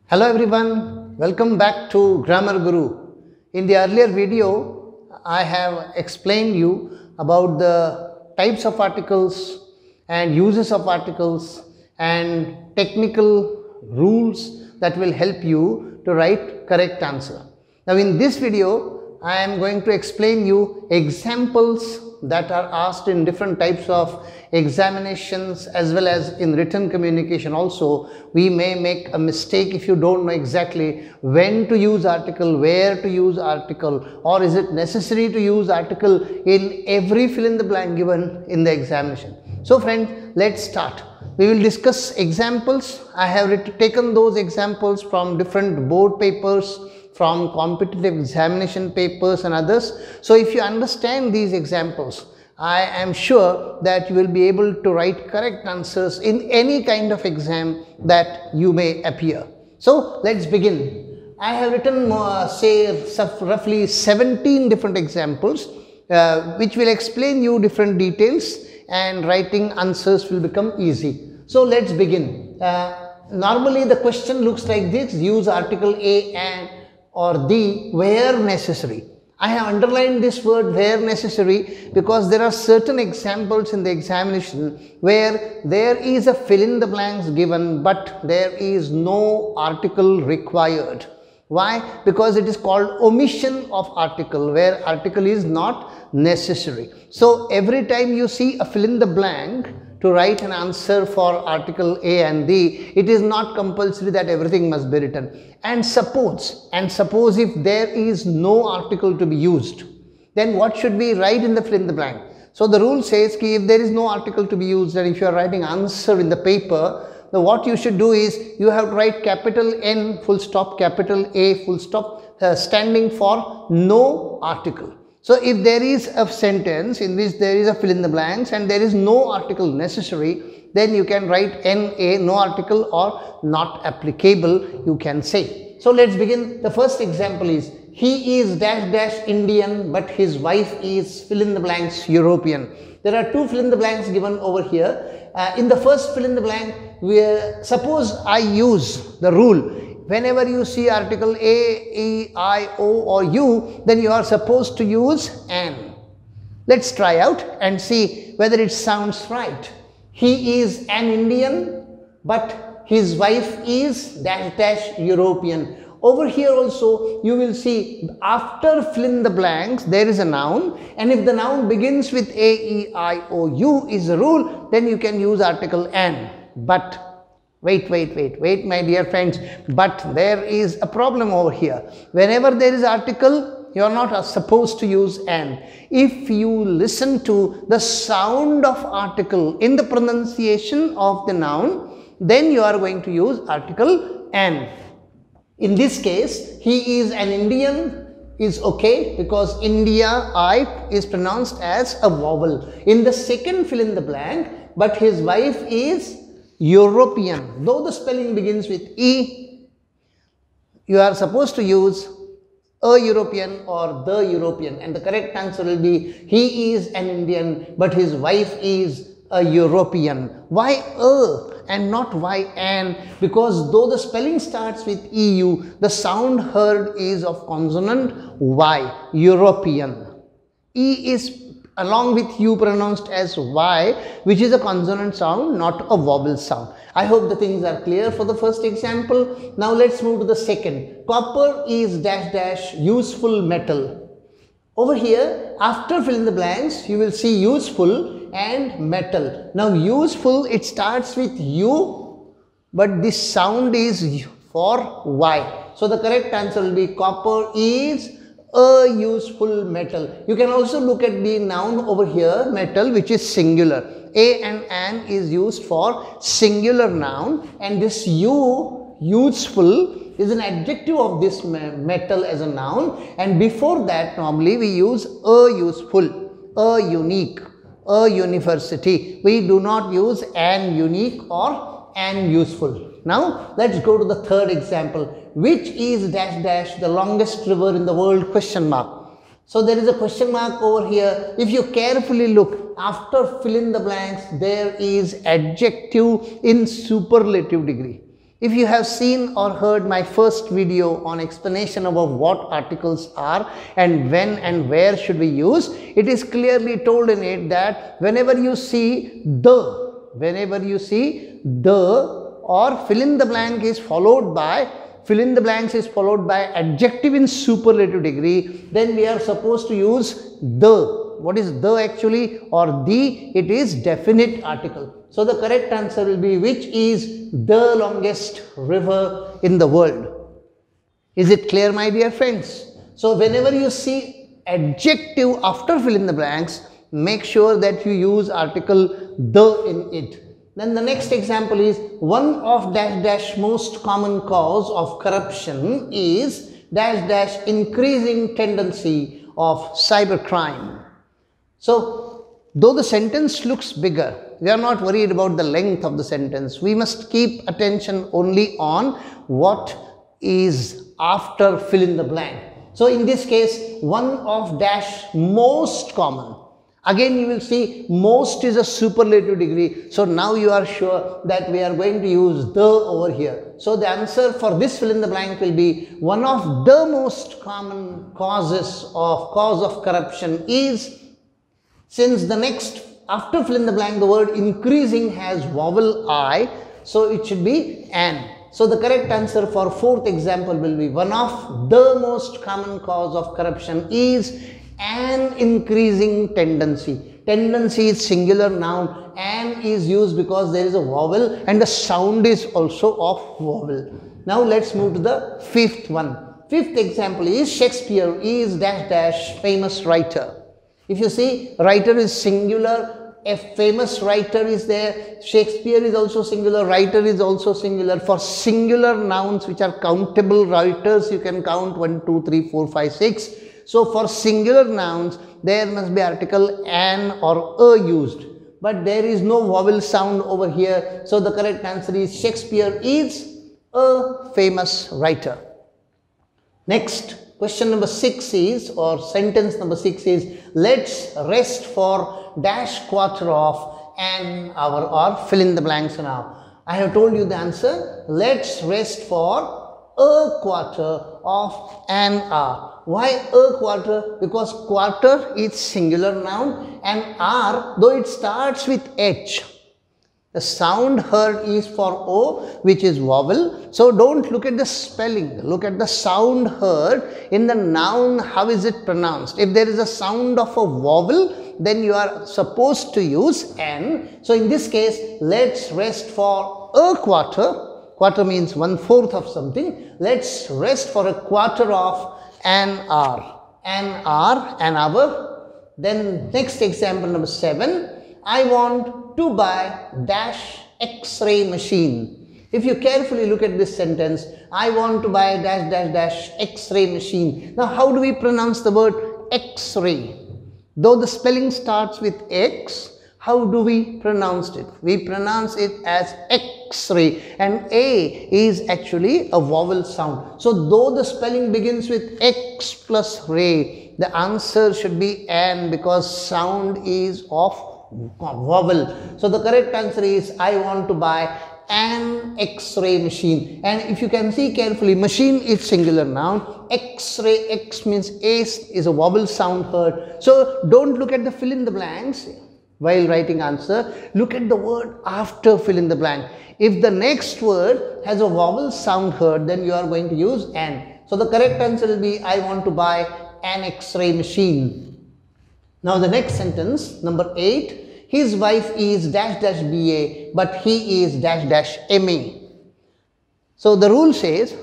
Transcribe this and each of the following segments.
Hello everyone, welcome back to Grammar Guru. In the earlier video, I have explained you about the types of articles and uses of articles and technical rules that will help you to write correct answer. Now in this video, I am going to explain you examples that are asked in different types of examinations as well as in written communication also. We may make a mistake if you don't know exactly when to use article, where to use article, or is it necessary to use article in every fill in the blank given in the examination. So friends, let's start. We will discuss examples. I have taken those examples from different board papers, from competitive examination papers and others. So if you understand these examples, I am sure that you will be able to write correct answers in any kind of exam that you may appear. So let's begin. I have written roughly 17 different examples which will explain you different details, and writing answers will become easy. So let's begin. Normally the question looks like this: use article A and or the where necessary. I have underlined this word where necessary because there are certain examples in the examination where there is a fill in the blanks given but there is no article required. Why? Because it is called omission of article, where article is not necessary. So every time you see a fill in the blank to write an answer for article A and D, it is not compulsory that everything must be written. And suppose if there is no article to be used, then what should we write in the fill in the blank? So the rule says that if there is no article to be used and if you are writing answer in the paper, then what you should do is you have to write capital N full stop, capital A full stop, standing for no article. So if there is a sentence in which there is a fill in the blanks and there is no article necessary, then you can write NA, no article, or not applicable, you can say. So let's begin. The first example is, he is dash dash Indian but his wife is fill in the blanks European. There are two fill in the blanks given over here. In the first fill in the blank, suppose I use the rule. Whenever you see article A, E, I, O or U, then you are supposed to use an. Let's try out and see whether it sounds right. He is an Indian, but his wife is dash dash European. Over here also you will see after fill in the blanks there is a noun, and if the noun begins with A, E, I, O, U is the rule, then you can use article an. But wait my dear friends, but there is a problem over here. Whenever there is article, you are not supposed to use an. If you listen to the sound of article in the pronunciation of the noun, then you are going to use article an. In this case, he is an Indian is okay because India, I is pronounced as a vowel. In the second fill in the blank, but his wife is European. Though the spelling begins with E, you are supposed to use a European or the European, and the correct answer will be he is an Indian but his wife is a European. Why a and not why an? Because though the spelling starts with EU, the sound heard is of consonant Y, European. E is along with U pronounced as Y, which is a consonant sound, not a vowel sound. I hope the things are clear for the first example. Now let's move to the second. Copper is dash dash useful metal. Over here, after fill in the blanks, you will see useful and metal. Now useful, it starts with U, but this sound is for Y. So the correct answer will be copper is a useful metal. You can also look at the noun over here, metal, which is singular. A and an is used for singular noun, and this U, useful, is an adjective of this metal as a noun, and before that normally we use a useful, a unique, a university. We do not use an unique or an useful. Now let's go to the third example. Which is dash dash the longest river in the world, question mark. So there is a question mark over here. If you carefully look, after fill in the blanks there is adjective in superlative degree. If you have seen or heard my first video on explanation about what articles are and when and where should we use, it is clearly told in it that whenever you see the or fill in the blank is followed by, fill in the blanks is followed by adjective in superlative degree, then we are supposed to use the. What is the actually, or the? It is definite article. So the correct answer will be, which is the longest river in the world. Is it clear, my dear friends? So whenever you see adjective after fill in the blanks, make sure that you use article the in it. Then the next example is, one of dash dash most common cause of corruption is dash dash increasing tendency of cybercrime. So though the sentence looks bigger, we are not worried about the length of the sentence. We must keep attention only on what is after fill in the blank. So in this case, one of dash most common. Again you will see most is a superlative degree. So now you are sure that we are going to use the over here. So the answer for this fill in the blank will be, one of the most common cause of corruption is, since the next after fill in the blank the word increasing has vowel I, so it should be an. So the correct answer for fourth example will be, one of the most common cause of corruption is an increasing tendency. Tendency is singular noun, an is used because there is a vowel and the sound is also of vowel. Now let's move to the fifth one. Fifth example is, Shakespeare is dash dash famous writer. If you see, writer is singular, a famous writer is there, Shakespeare is also singular, writer is also singular. For singular nouns which are countable writers, you can count 1, 2, 3, 4, 5, 6. So for singular nouns, there must be article an or a used. But there is no vowel sound over here. So the correct answer is, Shakespeare is a famous writer. Next. Question number 6 is, or sentence number 6 is, let's rest for dash quarter of an hour, or fill in the blanks now. I have told you the answer. Let's rest for a quarter of an hour. Why a quarter? Because quarter is singular noun and hour, though it starts with H, the sound heard is for O, which is vowel. So don't look at the spelling, look at the sound heard in the noun. How is it pronounced? If there is a sound of a vowel, then you are supposed to use an. So in this case, let's rest for a quarter. Quarter means 1/4 of something. Let's rest for a quarter of an hour. An hour, an hour. Then next example number 7. I want to buy dash X-ray machine. If you carefully look at this sentence, I want to buy dash dash dash X-ray machine. Now how do we pronounce the word X-ray? Though the spelling starts with X, how do we pronounce it? We pronounce it as X-ray, and A is actually a vowel sound. So though the spelling begins with X plus ray, the answer should be an, because sound is of vowel. So the correct answer is, I want to buy an X-ray machine. And if you can see carefully, machine is singular noun, X-ray, X means A is a vowel sound heard. So don't look at the fill in the blanks while writing answer, look at the word after fill in the blank. If the next word has a vowel sound heard, then you are going to use an. So the correct answer will be, I want to buy an X-ray machine. Now the next sentence, number 8, his wife is dash dash BA, but he is dash dash MA. So the rule says,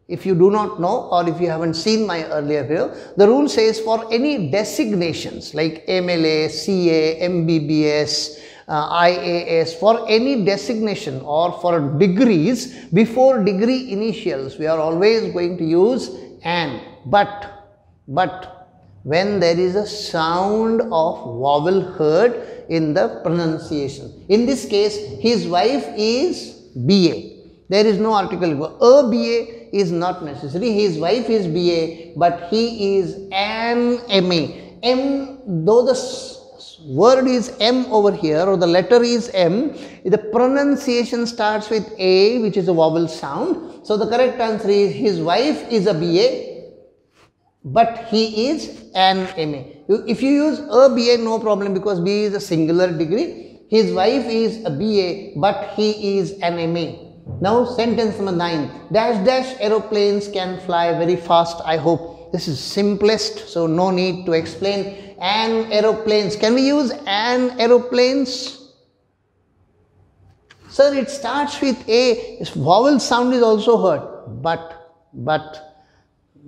if you do not know or if you haven't seen my earlier video, the rule says for any designations like MLA, CA, MBBS, IAS, for any designation or for degrees, before degree initials, we are always going to use an. But when there is a sound of vowel heard in the pronunciation. In this case, his wife is BA. There is no article. A BA is not necessary. His wife is BA, but he is an MA. Though the word is M over here, or the letter is M, the pronunciation starts with A, which is a vowel sound. So the correct answer is his wife is a BA, but he is an MA. If you use a BA, no problem, because B is a singular degree. His wife is a BA, but he is an MA. Now sentence number 9. Dash dash aeroplanes can fly very fast. I hope this is simplest, so no need to explain. An aeroplanes. Can we use an aeroplanes? Sir, it starts with A. Its vowel sound is also heard. But.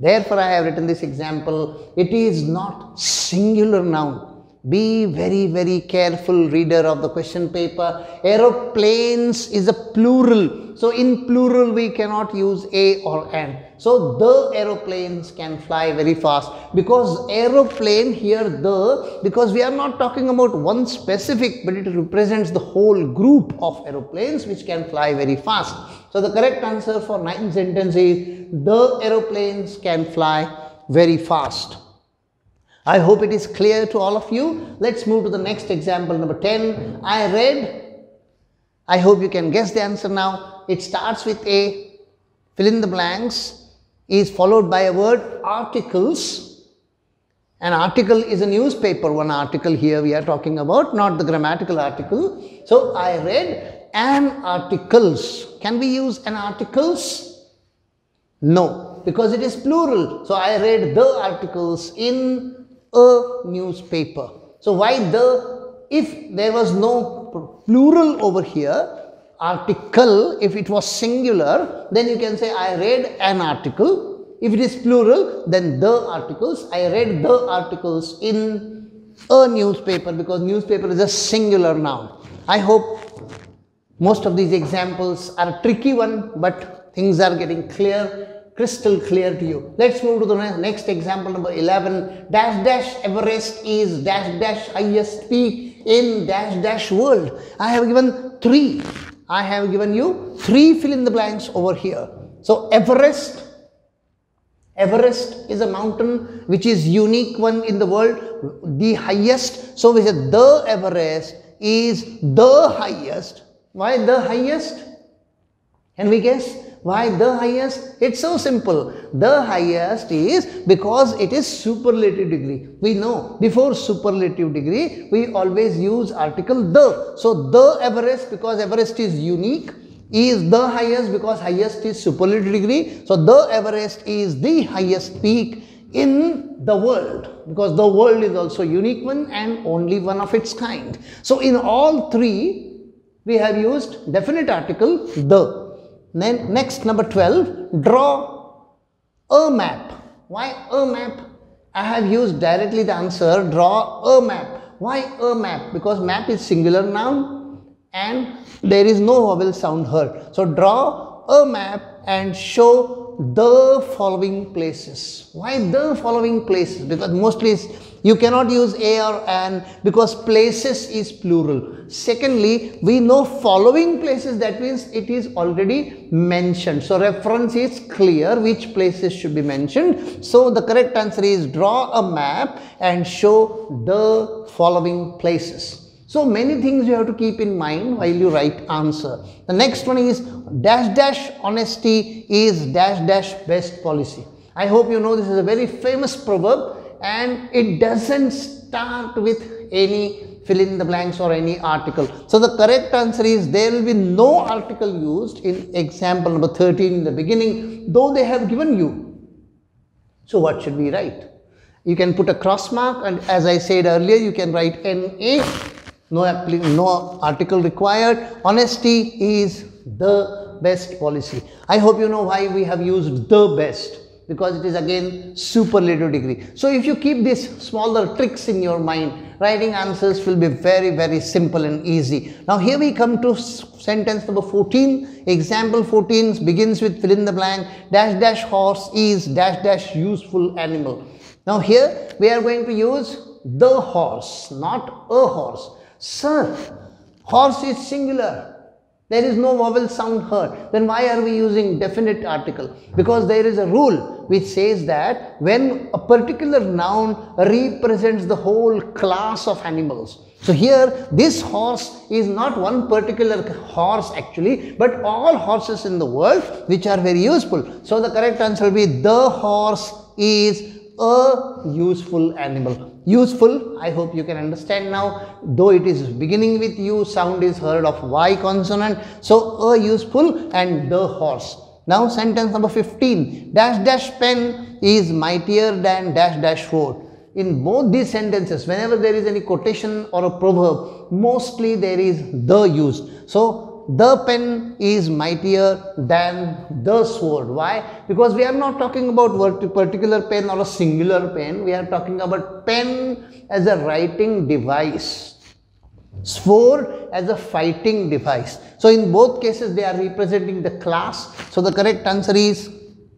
Therefore, I have written this example. It is not singular noun. Be very, very careful, reader of the question paper. Aeroplanes is a plural. So, in plural, we cannot use a or an. So, the aeroplanes can fly very fast. Because aeroplane here, because we are not talking about one specific, but it represents the whole group of aeroplanes which can fly very fast. So, the correct answer for 9th sentence is the aeroplanes can fly very fast. I hope it is clear to all of you. Let's move to the next example, number 10. I read. I hope you can guess the answer now. It starts with a, fill in the blanks, is followed by a word articles. An article is a newspaper. One article here we are talking about, not the grammatical article. So, I read an articles. Can we use an articles? No, because it is plural. So, I read the articles in a newspaper. So, why the? If there was no plural over here, article, if it was singular, then you can say I read an article. If it is plural, then the articles. I read the articles in a newspaper, because newspaper is a singular noun. I hope most of these examples are a tricky one, but things are getting clear. Crystal clear to you. Let's move to the next example, number 11. Dash dash Everest is dash dash highest peak in dash dash world. I have given 3. I have given you 3 fill in the blanks over here. So Everest is a mountain which is unique one in the world, the highest. So we say the Everest is the highest. Why the highest? Can we guess? Why the highest? It's so simple. The highest is because it is superlative degree. We know before superlative degree, we always use article the. So, the Everest, because Everest is unique, is the highest because highest is superlative degree. So, the Everest is the highest peak in the world, because the world is also unique one and only one of its kind. So, in all 3, we have used definite article the. Then next, number 12, draw a map. Why a map? I have used directly the answer, draw a map. Why a map? Because map is singular noun and there is no vowel sound heard. So, draw a map and show the following places. Why the following places? Because mostly you cannot use a or an, because places is plural. Secondly, we know following places, that means it is already mentioned. So, reference is clear which places should be mentioned. So, the correct answer is draw a map and show the following places. So, many things you have to keep in mind while you write answer. The next one is dash dash honesty is dash dash best policy. I hope you know this is a very famous proverb and it doesn't start with any fill in the blanks or any article. So, the correct answer is there will be no article used in example number 13 in the beginning, though they have given you. So, what should we write? You can put a cross mark, and as I said earlier, you can write NA. No article required. Honesty is the best policy. I hope you know why we have used the best, because it is again superlative degree. So, if you keep these smaller tricks in your mind, writing answers will be very, very simple and easy. Now, here we come to sentence number 14. Example 14 begins with fill in the blank. Dash dash horse is dash dash useful animal. Now, here we are going to use the horse, not a horse. Sir, horse is singular. There is no vowel sound heard. Then why are we using definite article? Because there is a rule. which says that when a particular noun represents the whole class of animals. So here this horse is not one particular horse actually, but all horses in the world which are very useful. So the correct answer will be the horse is a useful animal. Useful, I hope you can understand now, though it is beginning with U, sound is heard of Y consonant. So a useful and the horse. Now sentence number 15, dash dash pen is mightier than dash dash sword. In both these sentences, whenever there is any quotation or a proverb, mostly there is the used. So the pen is mightier than the sword. Why? Because we are not talking about a particular pen or a singular pen. We are talking about pen as a writing device, sword as a fighting device. So in both cases they are representing the class. So the correct answer is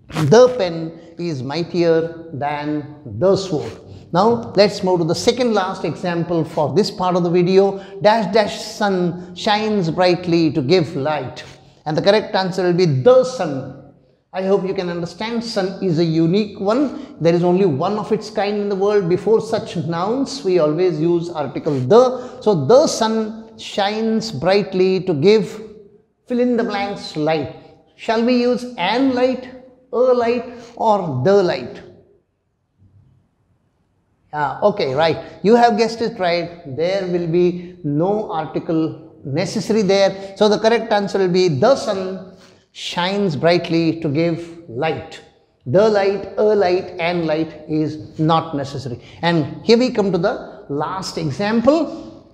the pen is mightier than the sword. Now let's move to the second last example for this part of the video. Dash dash sun shines brightly to give light. And the correct answer will be the sun. I hope you can understand, sun is a unique one. There is only one of its kind in the world. Before such nouns, we always use article the. So the sun shines brightly to give fill in the blanks light. Shall we use an light, a light, or the light? Okay, right. You have guessed it right. There will be no article necessary there. So the correct answer will be the sun shines brightly to give light. The light, a light, and light is not necessary. And here we come to the last example.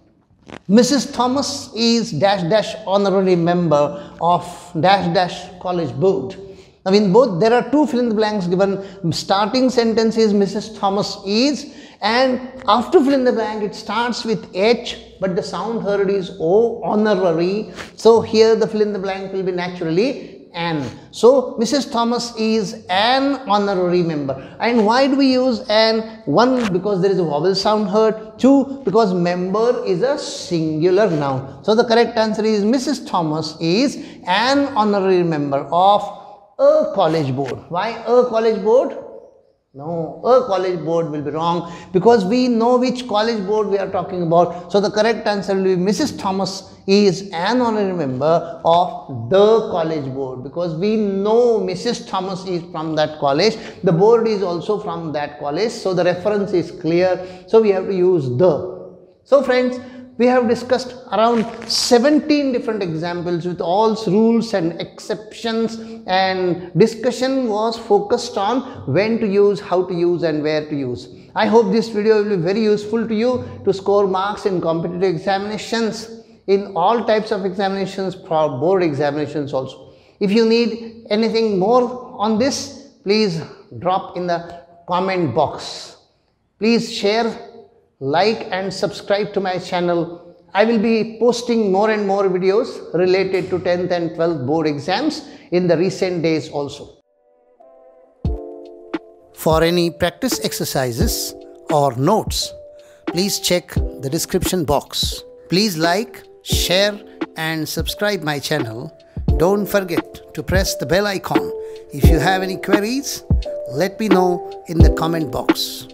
Mrs. Thomas is dash dash honorary member of dash dash college board. Now in both there are two fill in the blanks given. Starting sentence is Mrs. Thomas is, and after fill in the blank it starts with H, but the sound heard is O, honorary. So here the fill in the blank will be naturally an. So Mrs. Thomas is an honorary member. And why do we use an? One, because there is a vowel sound heard. Two, because member is a singular noun. So the correct answer is Mrs. Thomas is an honorary member of a college board. Why a college board? No, a college board will be wrong, because we know which college board we are talking about. So the correct answer will be Mrs. Thomas is an honorary member of the college board, because we know Mrs. Thomas is from that college. The board is also from that college. So the reference is clear. So we have to use the. So friends, we have discussed around 17 different examples with all rules and exceptions, and discussion was focused on when to use, how to use, and where to use. I hope this video will be very useful to you to score marks in competitive examinations, in all types of examinations, for board examinations also. If you need anything more on this, please drop in the comment box. Please share, like and subscribe to my channel. I will be posting more and more videos related to 10th and 12th board exams in the recent days also. For any practice exercises or notes, please check the description box. Please like, share and subscribe my channel. Don't forget to press the bell icon. If you have any queries, let me know in the comment box.